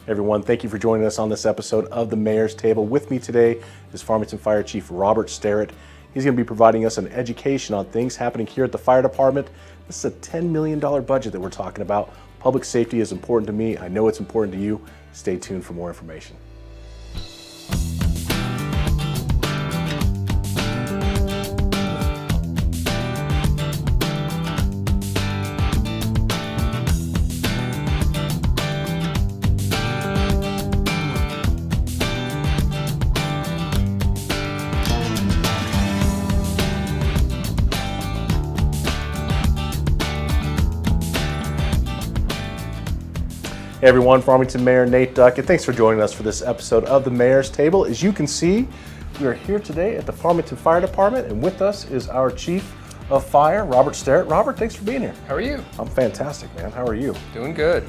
Everyone, thank you for joining us on this episode of the Mayor's Table. With me today is Farmington Fire Chief Robert Sterrett. He's going to be providing us an education on things happening here at the fire department. This is a $10 million budget that we're talking about. Public safety is important to me. I know it's important to you. Stay tuned for more information. Hey everyone, Farmington Mayor Nate Duckett. Thanks for joining us for this episode of the Mayor's Table. As you can see, we are here today at the Farmington Fire Department, and with us is our Chief of Fire, Robert Sterrett. Robert, thanks for being here. How are you? I'm fantastic, man. How are you? Doing good.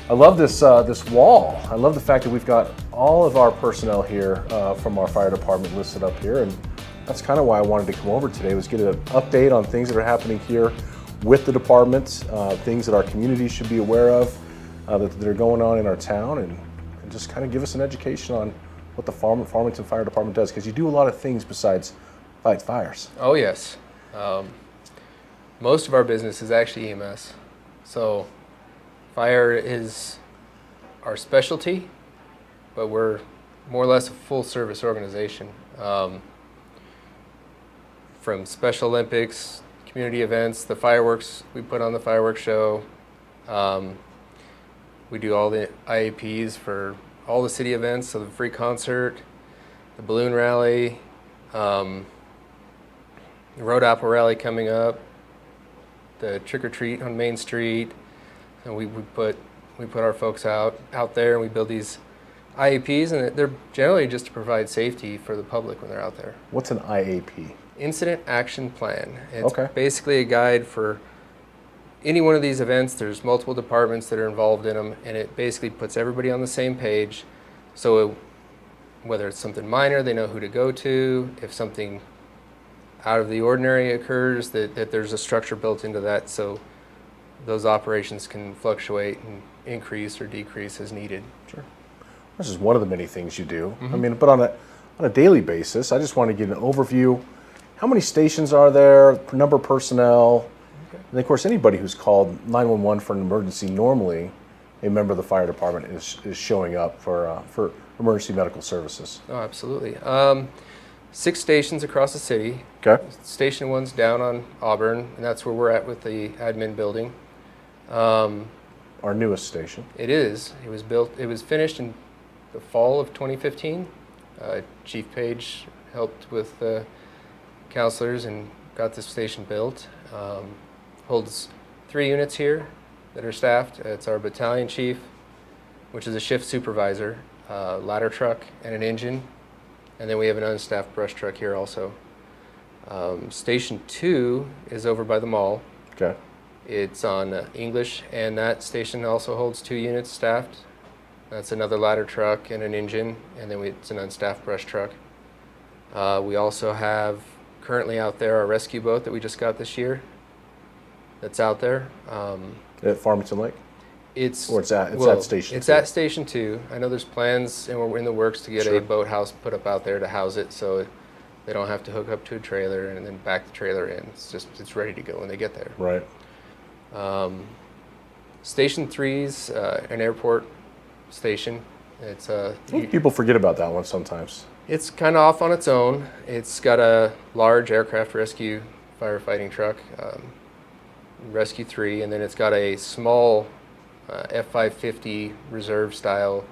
I love this this wall. I love the fact that we've got all of our personnel here from our fire department listed up here, and that's kind of why I wanted to come over today, was get an update on things that are happening here with the department, things that our community should be aware of, that are going on in our town, and just kind of give us an education on what the Farmington Fire Department does, because you do a lot of things besides fight fires. Oh yes. Most of our business is actually EMS. So fire is our specialty, but we're more or less a full service organization. From Special Olympics, community events, the fireworks, we put on the fireworks show. We do all the IAPs for all the city events, so the free concert, the balloon rally, the road apple rally coming up, the trick or treat on Main Street, and we put our folks out there, and we build these IAPs, and they're generally just to provide safety for the public when they're out there. What's an IAP? Incident Action Plan. It's Okay. basically a guide for any one of these events. There's multiple departments that are involved in them, and it basically puts everybody on the same page. So whether it's something minor, they know who to go to. If something out of the ordinary occurs, that there's a structure built into that, so those operations can fluctuate and increase or decrease as needed. Sure. This is one of the many things you do. Mm-hmm. I mean, but on a daily basis, I just want to get an overview. How many stations are there? Number of personnel? Okay. And of course, anybody who's called 911 for an emergency, normally a member of the fire department is showing up for emergency medical services. Oh, absolutely. 6 stations across the city. Okay. Station 1's down on Auburn, and that's where we're at with the admin building. Our newest station. It is. It was finished in the fall of 2015. Chief Page helped with the counselors and got this station built. Holds 3 units here that are staffed. It's our battalion chief, which is a shift supervisor, ladder truck, and an engine. And then we have an unstaffed brush truck here also. Station 2 is over by the mall. Okay. It's on English, and that station also holds 2 units staffed. That's another ladder truck and an engine, and then it's an unstaffed brush truck. We also have currently out there our rescue boat that we just got this year. That's out there. At Farmington Lake? It's at Station 2? It's at Station 2. I know there's plans, and we're in the works to get Sure. a boathouse put up out there to house it, so they don't have to hook up to a trailer and then back the trailer in. It's ready to go when they get there. Right. Station 3's an airport station. It's I think people forget about that one sometimes. It's kind of off on its own. It's got a large aircraft rescue firefighting truck, Rescue 3, and then it's got a small F-550 reserve style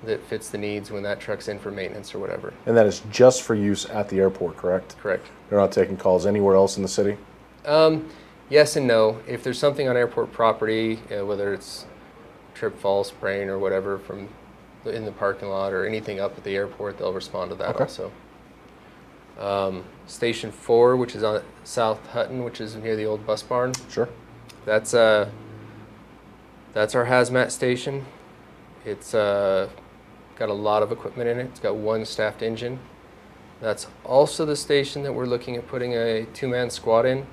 that fits the needs when that truck's in for maintenance or whatever. And that is just for use at the airport, correct? Correct. They're not taking calls anywhere else in the city? Yes and no. If there's something on airport property, whether it's trip, fall, sprain, or whatever from in the parking lot or anything up at the airport, they'll respond to that also. Station 4, which is on South Hutton, which is near the old bus barn. Sure. That's our hazmat station. It's got a lot of equipment in it. It's got 1 staffed engine. That's also the station that we're looking at putting a 2-man squad in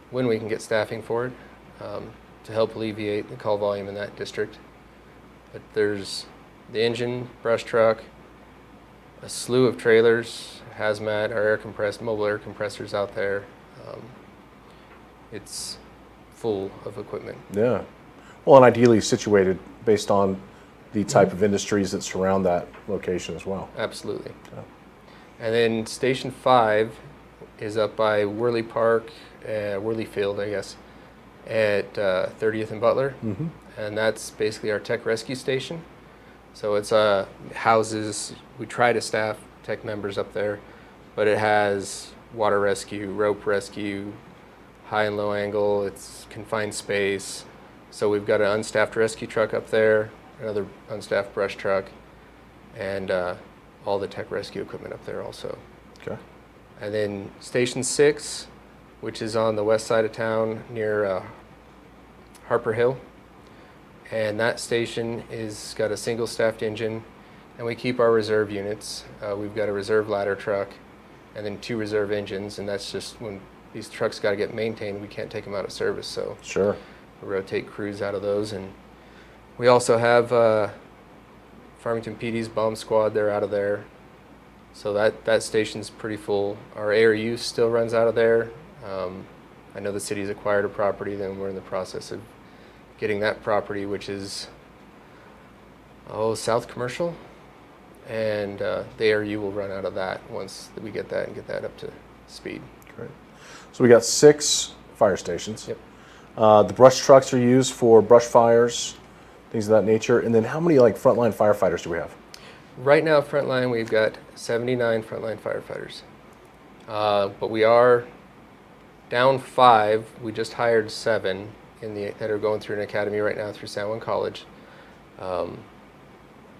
when we can get staffing for it, to help alleviate the call volume in that district. But there's the engine, brush truck, a slew of trailers, hazmat, our mobile air compressors out there. It's full of equipment. Yeah. Well, and ideally situated based on the type of industries that surround that location as well. Absolutely. Yeah. And then Station 5 is up by Worley Park, Worley Field, I guess, at 30th and Butler. Mm-hmm. And that's basically our tech rescue station. So it's houses, we try to staff tech members up there, but it has water rescue, rope rescue, high and low angle, it's confined space. So we've got an unstaffed rescue truck up there, another unstaffed brush truck, and all the tech rescue equipment up there also. Okay. And then Station 6, which is on the west side of town near Harper Hill. And that station is got a single staffed engine, and we keep our reserve units. We've got a reserve ladder truck and then 2 reserve engines, and that's just when these trucks got to get maintained, we can't take them out of service. So Sure. we rotate crews out of those. And we also have Farmington PD's bomb squad, they're out of there. So that station's pretty full. Our air use still runs out of there. I know the city's acquired a property, then we're in the process of getting that property, which is South Commercial, and the ARU will run out of that once we get that and get that up to speed. Great. So we got 6 fire stations. Yep. The brush trucks are used for brush fires, things of that nature. And then how many frontline firefighters do we have? Right now, Frontline, we've got 79 Frontline Firefighters, but we are down 5. We just hired 7 that are going through an academy right now through San Juan College.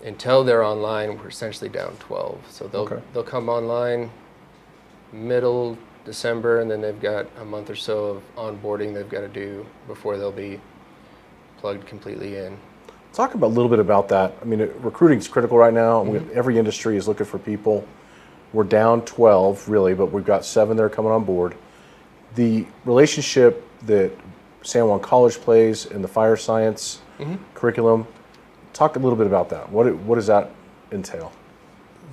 Until they're online, we're essentially down 12. So they'll come online middle December, and then they've got a month or so of onboarding they've got to do before they'll be plugged completely in. Talk a little bit about that. I mean, recruiting is critical right now. Every industry is looking for people. We're down 12, really, but we've got 7 that are coming on board. The relationship that San Juan College plays in the fire science curriculum, talk a little bit about that. What does that entail?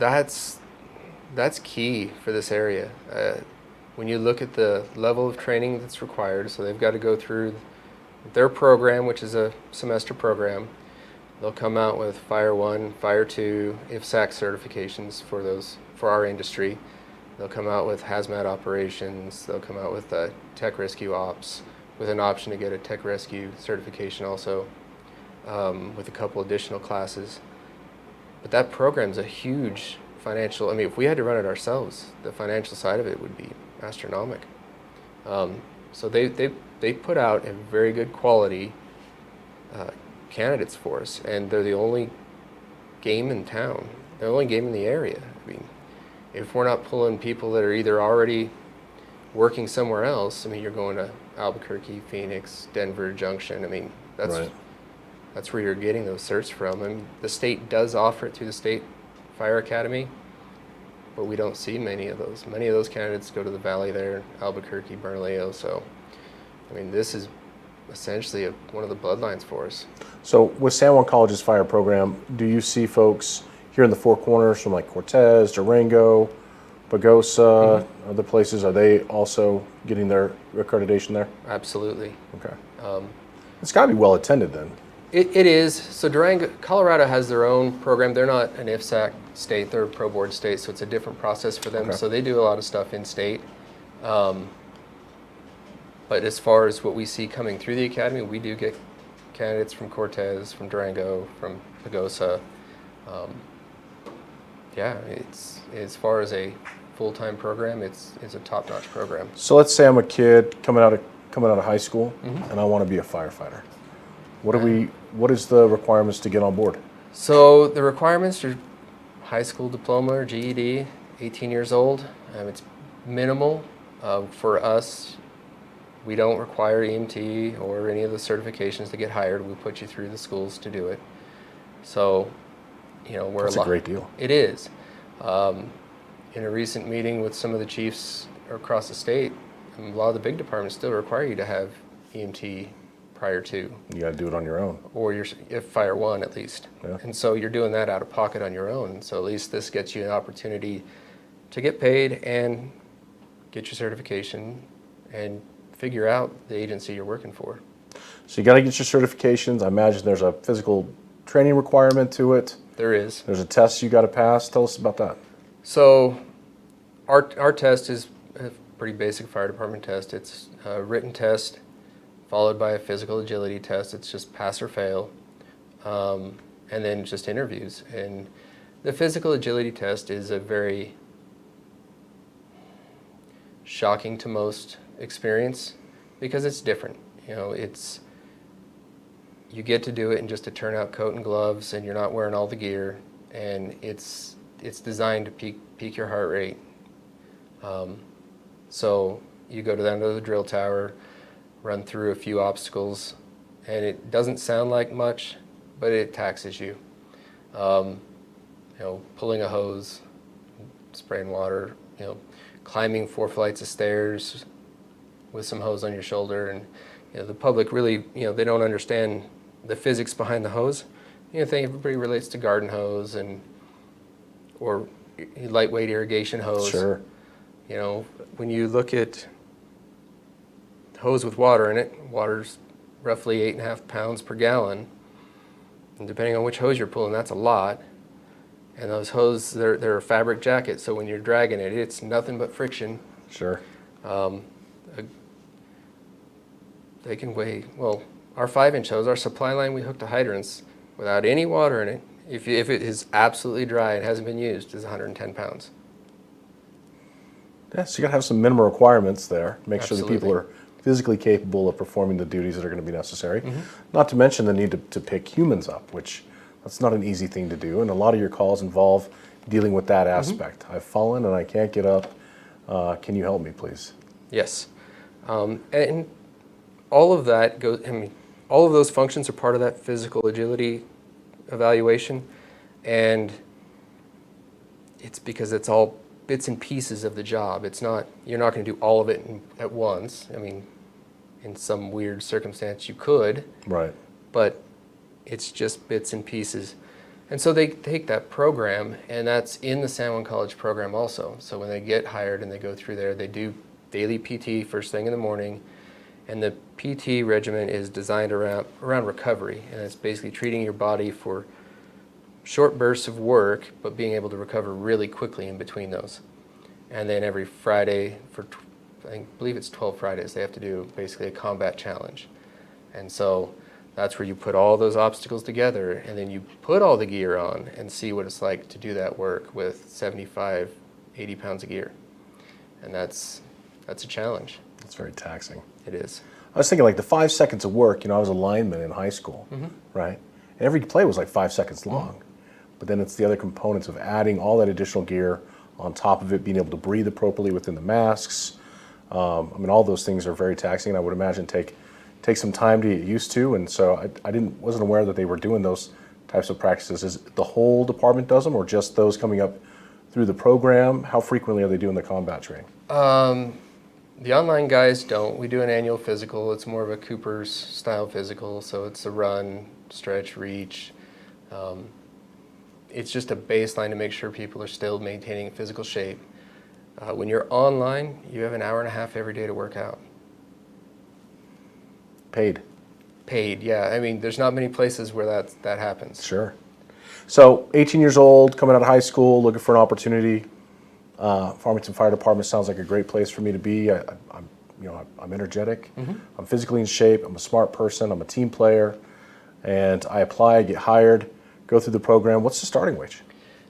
That's key for this area. When you look at the level of training that's required, so they've got to go through their program, which is a semester program. They'll come out with Fire 1, Fire 2, IFSAC certifications for our industry. They'll come out with hazmat operations. They'll come out with tech rescue ops, with an option to get a tech rescue certification also, with a couple additional classes. But that program's a huge financial, if we had to run it ourselves, the financial side of it would be astronomical. So they put out a very good quality candidates for us, and they're the only game in town. They're the only game in the area. If we're not pulling people that are either already working somewhere else, you're going to Albuquerque, Phoenix, Denver, Junction. That's where you're getting those certs from. The state does offer it through the State Fire Academy, but we don't see many of those. Many of those candidates go to the valley there, Albuquerque, Bernalillo. So, this is essentially one of the bloodlines for us. So with San Juan College's fire program, do you see folks here in the Four Corners from Cortez, Durango, Pagosa, other places? Are they also getting their accreditation there? Absolutely. Okay. It's got to be well attended then. It is. So Colorado has their own program. They're not an IFSAC state, they're a pro board state, so it's a different process for them. Okay. So they do a lot of stuff in state. But as far as what we see coming through the academy, we do get candidates from Cortez, from Durango, from Pagosa. It's as far as a full-time program, it's a top-notch program. So let's say I'm a kid coming out of high school, and I want to be a firefighter. What is the requirements to get on board? So the requirements are high school diploma or GED, 18 years old. It's minimal. For us, we don't require EMT or any of the certifications to get hired. We put you through the schools to do it. So, That's a great deal. It is. In a recent meeting with some of the chiefs across the state, a lot of the big departments still require you to have EMT prior to. You got to do it on your own. Or if fire one at least. Yeah. And so you're doing that out of pocket on your own. So at least this gets you an opportunity to get paid and get your certification and figure out the agency you're working for. So you got to get your certifications. I imagine there's a physical training requirement to it. There is. There's a test you got to pass. Tell us about that. So our test is a pretty basic fire department test. It's a written test followed by a physical agility test. It's just pass or fail, and then just interviews. And the physical agility test is a very shocking to most experience because it's different. You know, you get to do it in just a turnout coat and gloves, and you're not wearing all the gear, and it's designed to peak your heart rate. So you go down to the drill tower, run through a few obstacles, and it doesn't sound like much, but it taxes you. You know, pulling a hose, spraying water, you know, climbing 4 flights of stairs with some hose on your shoulder, and you know, the public really, you know, they don't understand the physics behind the hose. You know, I think everybody relates to garden hose or lightweight irrigation hose. Sure. You know, when you look at hose with water in it, water's roughly 8.5 pounds per gallon. And depending on which hose you're pulling, that's a lot. And those hoses, they're a fabric jacket, so when you're dragging it, it's nothing but friction. Sure. They can weigh, well, our 5-inch hose, our supply line, we hook to hydrants without any water in it. If it is absolutely dry and hasn't been used, is 110 pounds. Yeah, so you got to have some minimum requirements there. Make sure Absolutely. that people are physically capable of performing the duties that are going to be necessary. Mm-hmm. Not to mention the need to pick humans up, which that's not an easy thing to do. And a lot of your calls involve dealing with that aspect. I've fallen and I can't get up. Can you help me, please? Yes. And all of that goes, I mean, all of those functions are part of that physical agility evaluation. And it's because it's all bits and pieces of the job. It's not, you're not going to do all of it at once. I mean, in some weird circumstance you could. Right. But it's just bits and pieces. And so they take that program, and that's in the San Juan College program also. So when they get hired and they go through there, they do daily PT first thing in the morning. And the PT regimen is designed around recovery. And it's basically treating your body for short bursts of work, but being able to recover really quickly in between those. And then every Friday, I believe it's 12 Fridays, they have to do basically a combat challenge. And so that's where you put all those obstacles together, and then you put all the gear on and see what it's like to do that work with 75, 80 pounds of gear. And that's a challenge. It's very taxing. It is. I was thinking like the 5 seconds of work, you know, I was a lineman in high school, right? And every play was like 5 seconds long. But then it's the other components of adding all that additional gear on top of it, being able to breathe appropriately within the masks. I mean, all those things are very taxing, and I would imagine take some time to get used to. And so I wasn't aware that they were doing those types of practices. Is the whole department does them, or just those coming up through the program? How frequently are they doing the combat training? The online guys don't. We do an annual physical. It's more of a Cooper's style physical, so it's a run, stretch, reach. It's just a baseline to make sure people are still maintaining physical shape. When you're online, you have an hour and a half every day to work out. Paid. Paid, yeah. I mean, there's not many places where that happens. Sure. So 18 years old, coming out of high school, looking for an opportunity. Farmington Fire Department sounds like a great place for me to be. I'm energetic. I'm physically in shape. I'm a smart person. I'm a team player. And I apply, I get hired, go through the program. What's the starting wage?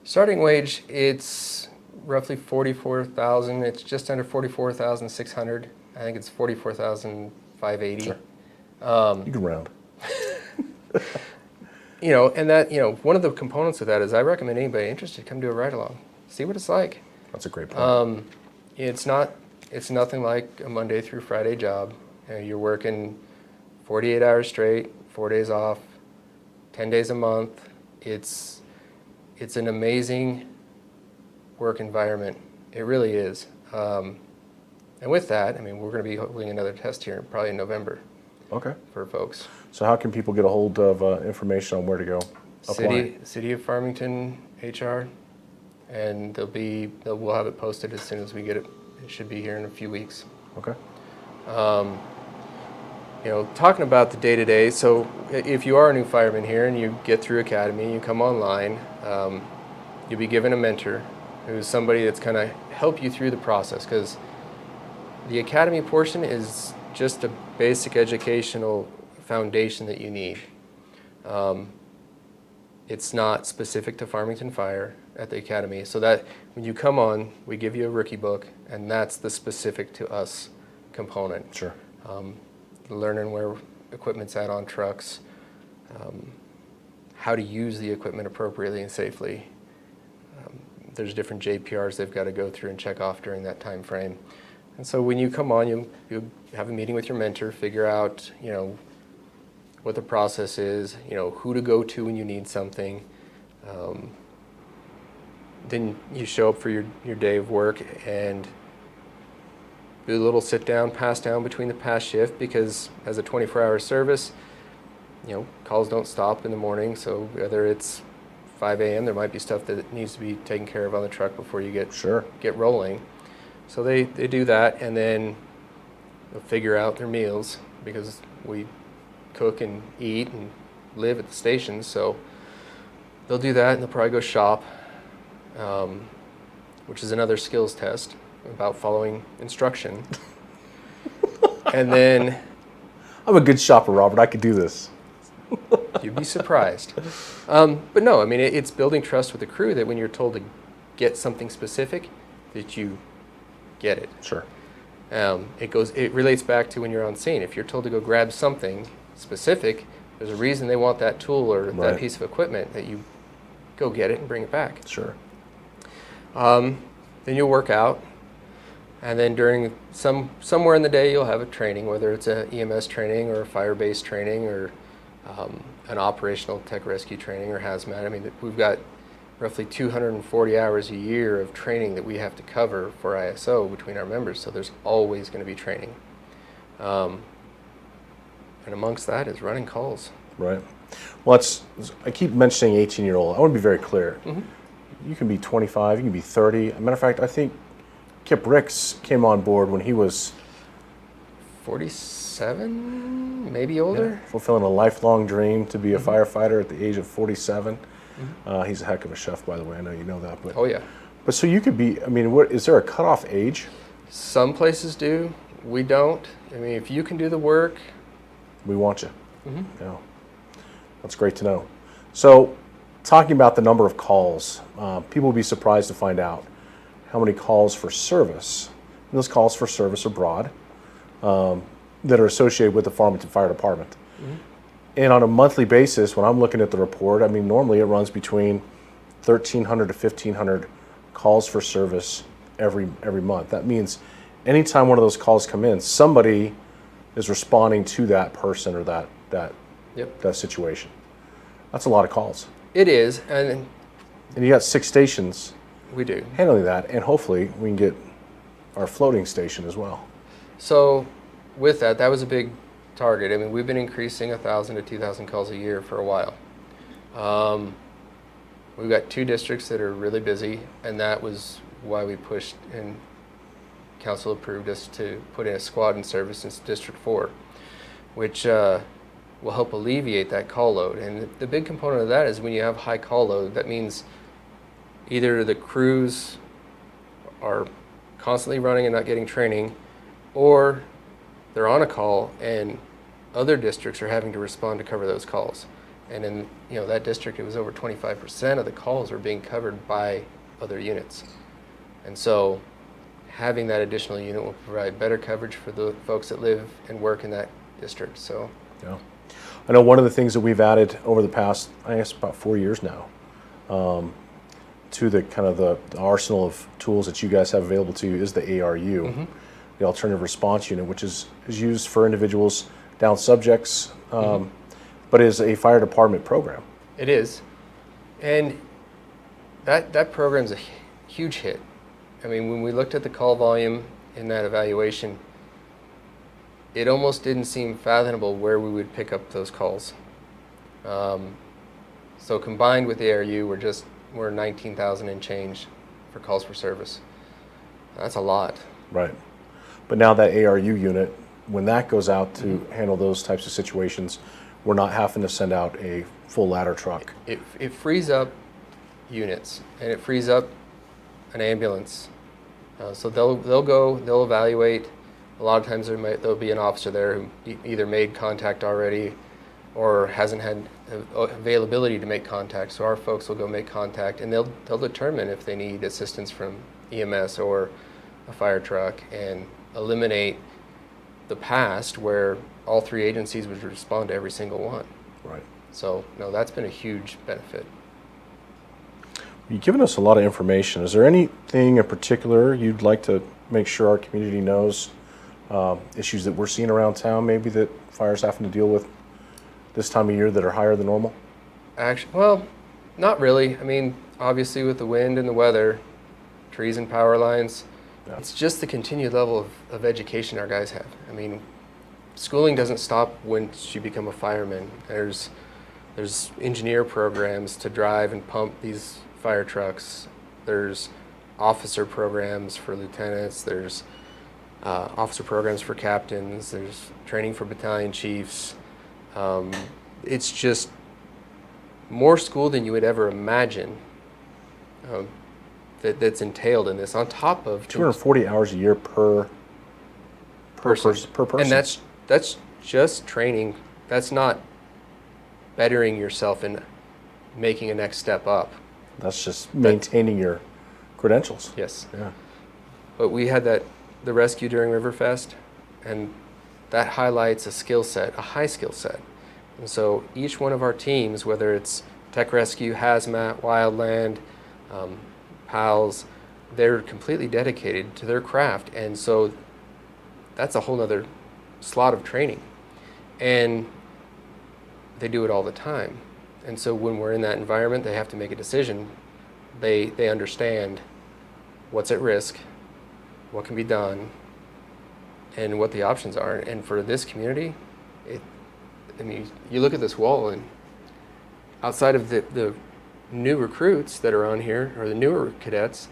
Starting wage, it's roughly $44,000. It's just under $44,600. I think it's $44,580. Sure. You can round. You know, and that, you know, one of the components of that is I recommend anybody interested come do a ride along, see what it's like. That's a great point. It's nothing like a Monday through Friday job. You know, you're working 48 hours straight, 4 days off, 10 days a month. It's an amazing work environment. It really is. And with that, I mean, we're going to be holding another test here probably in November. Okay. for folks. So how can people get a hold of information on where to go apply? City of Farmington HR, and we'll have it posted as soon as we get it. It should be here in a few weeks. Okay. Talking about the day-to-day, so if you are a new fireman here and you get through academy, you come online, you'll be given a mentor who's somebody that's going to help you through the process, because the academy portion is just a basic educational foundation that you need. It's not specific to Farmington Fire at the academy, so that when you come on, we give you a rookie book, and that's the specific to us component. Sure. Learning where equipment's at on trucks, how to use the equipment appropriately and safely. There's different JPRs they've got to go through and check off during that time frame. And so when you come on, you'll have a meeting with your mentor, figure out, what the process is, who to go to when you need something. Then you show up for your day of work and do a little sit down, pass down between the past shift, because as a 24-hour service, calls don't stop in the morning. So whether it's 5 a.m., there might be stuff that needs to be taken care of on the truck before you get rolling. So they do that, and then they'll figure out their meals, because we cook and eat and live at the station. So they'll do that, and they'll probably go shop, which is another skills test about following instruction. And then I'm a good shopper, Robert. I could do this. you'd be surprised. But no, I mean, it's building trust with the crew that when you're told to get something specific, that you get it. Sure. It relates back to when you're on scene. If you're told to go grab something specific, there's a reason they want that tool or Right. that piece of equipment, that you go get it and bring it back. Sure. Then you'll work out, and then during somewhere in the day you'll have a training, whether it's a EMS training or a fire-based training or an operational tech rescue training or hazmat. I mean, we've got roughly 240 hours a year of training that we have to cover for ISO between our members, so there's always going to be training. And amongst that is running calls. Right. Well, I keep mentioning 18-year-old. I want to be very clear. Mm-hmm. You can be 25, you can be 30. As a matter of fact, I think Kip Ricks came on board when he was 47, maybe older. fulfilling a lifelong dream to be a firefighter at the age of 47. He's a heck of a chef, by the way. I know you know that. But Oh yeah. But so you could be. I mean, is there a cutoff age? Some places do. We don't. I mean, if you can do the work. We want you. Mm-hmm. Yeah. That's great to know. So, talking about the number of calls, people will be surprised to find out how many calls for service, and those calls for service are broad, that are associated with the Farmington Fire Department. Mm-hmm. And on a monthly basis, when I'm looking at the report, I mean, normally it runs between 1,300 to 1,500 calls for service every month. That means anytime one of those calls come in, somebody is responding to that person or that situation. That's a lot of calls. It is, and you got 6 stations we do. handling that, and hopefully we can get our floating station as well. So with that was a big target. I mean, we've been increasing 1,000 to 2,000 calls a year for a while. We've got 2 districts that are really busy, and that was why we pushed and council approved us to put in a squad in service in District 4, which will help alleviate that call load. And the big component of that is when you have high call load, that means either the crews are constantly running and not getting training, or they're on a call and other districts are having to respond to cover those calls. And in that district, it was over 25% of the calls are being covered by other units. And so having that additional unit will provide better coverage for the folks that live and work in that district. So, yeah. I know one of the things that we've added over the past, I guess, about 4 years now, to the kind of the arsenal of tools that you guys have available to you is the ARU, the Alternative Response Unit, which is used for individuals, down subjects, but is a fire department program. It is. And that program's a huge hit. I mean, when we looked at the call volume in that evaluation, it almost didn't seem fathomable where we would pick up those calls. So combined with the ARU, we're 19,000 and change for calls for service. That's a lot. Right. But now that ARU unit, when that goes out to handle those types of situations, we're not having to send out a full ladder truck. It frees up units, and it frees up an ambulance. So they'll evaluate. A lot of times there'll be an officer there who either made contact already or hasn't had availability to make contact. So our folks will go make contact, and they'll determine if they need assistance from EMS or a fire truck, and eliminate the past where all three agencies would respond to every single one. Right. So no, that's been a huge benefit. You've given us a lot of information. Is there anything in particular you'd like to make sure our community knows, issues that we're seeing around town maybe that fire's having to deal with this time of year that are higher than normal? Actually, well, not really. I mean, obviously with the wind and the weather, trees and power lines, it's just the continued level of education our guys have. I mean, schooling doesn't stop once you become a fireman. There's engineer programs to drive and pump these fire trucks. There's officer programs for lieutenants. There's officer programs for captains. There's training for battalion chiefs. It's just more school than you would ever imagine that's entailed in this, on top of 240 hours a year per person. And that's just training. That's not bettering yourself and making a next step up. That's just maintaining your credentials. Yes. Yeah. But we had the rescue during Riverfest, and that highlights a skill set, a high skill set. And so each one of our teams, whether it's tech rescue, hazmat, wildland, PALS, they're completely dedicated to their craft. And so that's a whole nother slot of training. And they do it all the time. And so when we're in that environment, they have to make a decision. They understand what's at risk, what can be done, and what the options are. And for this community, I mean, you look at this wall, and outside of the new recruits that are on here, or the newer cadets,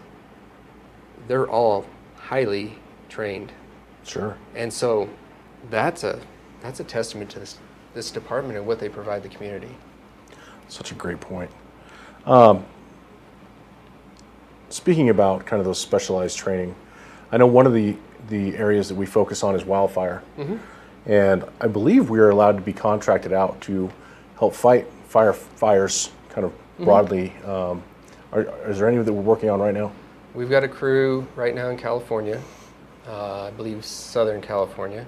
they're all highly trained. Sure. And so that's a testament to this department and what they provide the community. Such a great point. Speaking about kind of those specialized training, I know one of the areas that we focus on is wildfire. Mm-hmm. And I believe we are allowed to be contracted out to help fight fires kind of broadly. Is there any that we're working on right now? We've got a crew right now in California, I believe Southern California.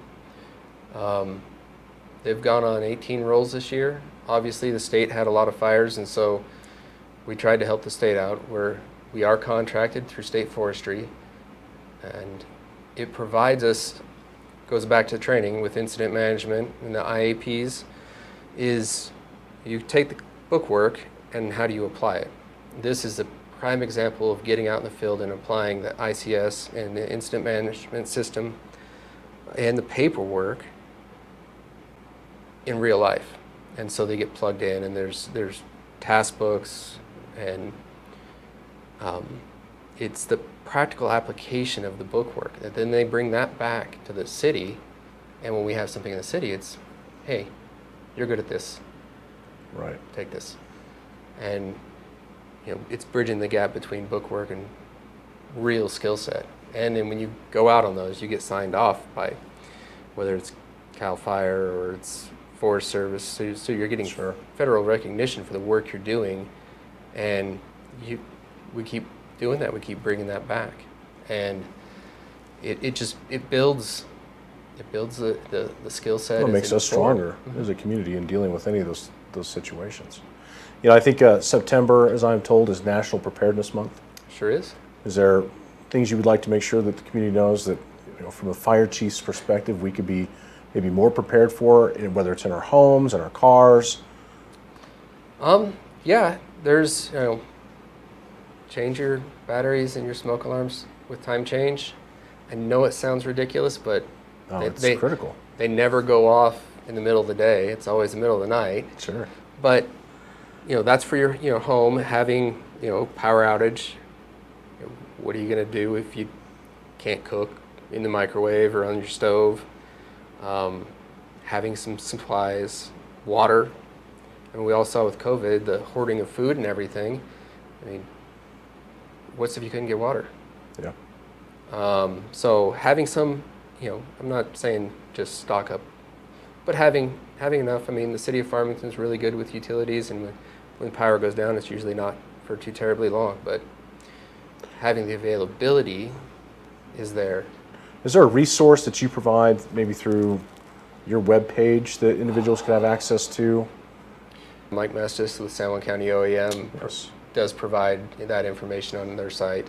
They've gone on 18 rolls this year. Obviously, the state had a lot of fires, and so we tried to help the state out. We are contracted through state forestry, and it provides us, goes back to training with incident management and the IAPs, is you take the bookwork and how do you apply it. This is a prime example of getting out in the field and applying the ICS and the incident management system and the paperwork in real life. And so they get plugged in, and there's task books, and it's the practical application of the bookwork. And then they bring that back to the city, and when we have something in the city, it's, hey, you're good at this. Right. Take this. And it's bridging the gap between bookwork and real skill set. And then when you go out on those, you get signed off by whether it's CAL FIRE or it's Forest Service. So you're getting federal recognition for the work you're doing, and we keep doing that. We keep bringing that back, and it builds the skill set. Well, it makes us stronger as a community in dealing with any of those situations. I think September, as I'm told, is National Preparedness Month. Sure is. Is there things you would like to make sure that the community knows that, from a fire chief's perspective, we could be maybe more prepared for, whether it's in our homes, in our cars? Yeah, there's, change your batteries and your smoke alarms with time change. I know it sounds ridiculous, but Oh, it's critical. They never go off in the middle of the day. It's always the middle of the night. Sure. But, that's for your, home, having, power outage. What are you going to do if you can't cook in the microwave or on your stove? Having some supplies, water. And we all saw with COVID, the hoarding of food and everything. I mean, what's if you couldn't get water? Yeah. So having some, I'm not saying just stock up, but having enough. I mean, the city of Farmington is really good with utilities, and when power goes down, it's usually not for too terribly long, but having the availability is there. Is there a resource that you provide, maybe through your webpage, that individuals can have access to? Mike Mestis with San Juan County OEM does provide that information on their site.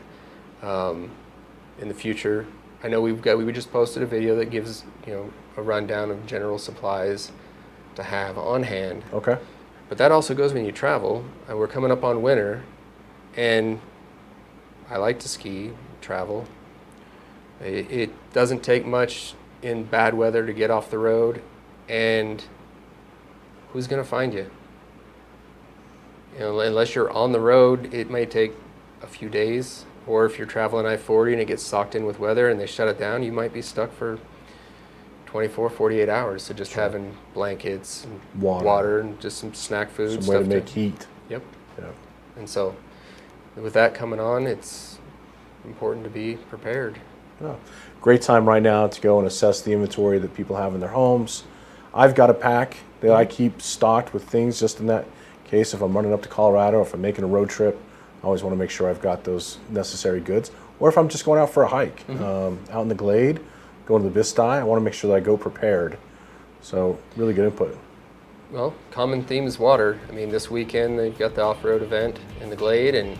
In the future, I know we just posted a video that gives a rundown of general supplies to have on hand. Okay. But that also goes when you travel. We're coming up on winter, and I like to ski, travel. It doesn't take much in bad weather to get off the road, and who's going to find you? Unless you're on the road, it may take a few days, or if you're traveling I-40 and it gets socked in with weather and they shut it down, you might be stuck for 24, 48 hours. So just having blankets and water and just some snack food. Some way to make heat. Yep. Yeah. And so with that coming on, it's important to be prepared. Yeah. Great time right now to go and assess the inventory that people have in their homes. I've got a pack that I keep stocked with things just in that case. If I'm running up to Colorado, if I'm making a road trip, I always want to make sure I've got those necessary goods. Or if I'm just going out for a hike, out in the glade, going to the Bisti, I want to make sure that I go prepared. So really good input. Well, common theme is water. I mean, this weekend they've got the off-road event in the glade, and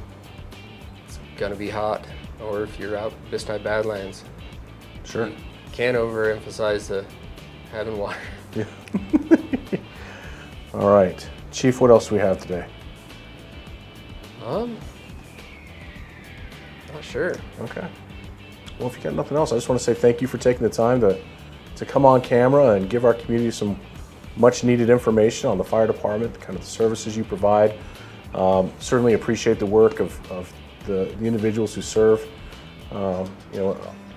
it's going to be hot. Or if you're out Bisti Badlands. Sure. You can't overemphasize the having water. Yeah. All right. Chief, what else do we have today? Not sure. Okay. Well, if you got nothing else, I just want to say thank you for taking the time to come on camera and give our community some much needed information on the fire department, kind of the services you provide. Certainly appreciate the work of the individuals who serve,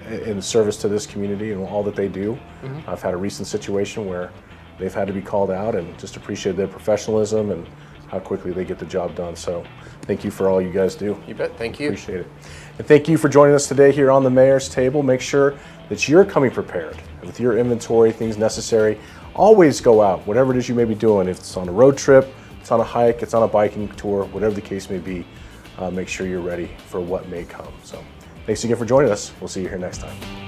in service to this community and all that they do. I've had a recent situation where they've had to be called out, and just appreciate their professionalism and how quickly they get the job done. So thank you for all you guys do. You bet. Thank you. Appreciate it. And thank you for joining us today here on the Mayor's Table. Make sure that you're coming prepared with your inventory, things necessary. Always go out, whatever it is you may be doing. If it's on a road trip, it's on a hike, it's on a biking tour, whatever the case may be, make sure you're ready for what may come. So thanks again for joining us. We'll see you here next time.